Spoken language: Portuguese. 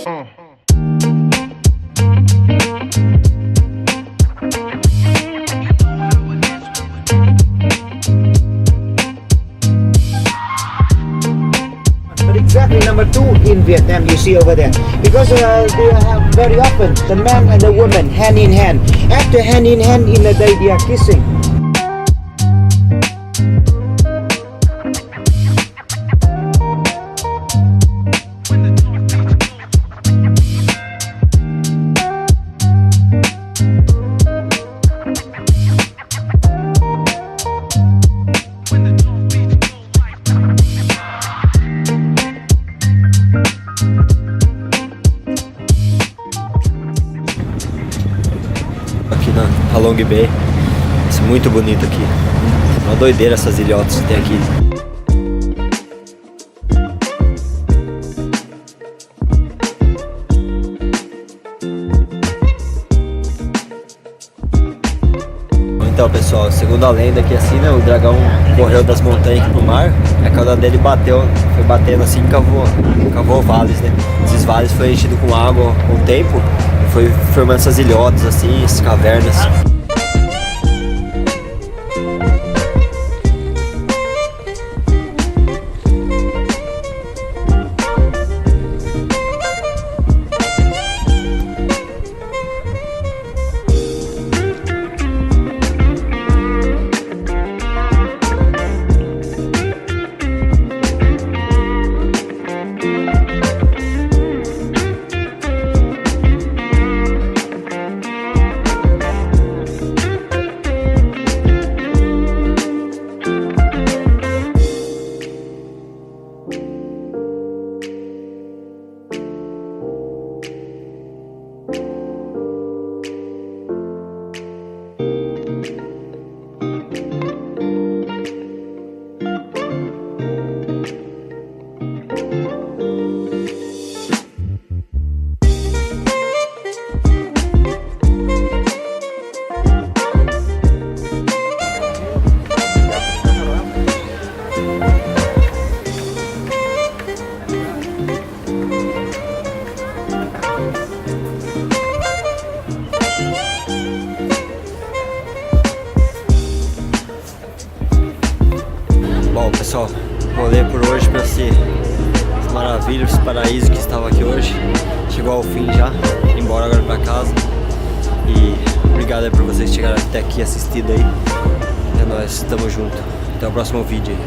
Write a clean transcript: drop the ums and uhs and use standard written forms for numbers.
Exactly number 2 in Vietnam you see over there, because they have very often the man and the woman hand in hand. After hand in hand in the day they are kissing. Aqui na Halong Bay, isso é muito bonito aqui, uma doideira essas ilhotas que tem aqui. Então pessoal, segundo a lenda aqui assim, né, o dragão correu das montanhas aqui pro mar, a cauda dele foi batendo assim, cavou vales, né? Esses vales foi enchido com água com o tempo, e foi formando essas ilhotas assim, essas cavernas. Bom pessoal, rolê por hoje para esse maravilha, esse paraíso que estava aqui hoje chegou ao fim já, embora agora para casa. E obrigado aí por vocês chegarem até aqui assistido aí. É nóis, tamo junto. Até o próximo vídeo aí.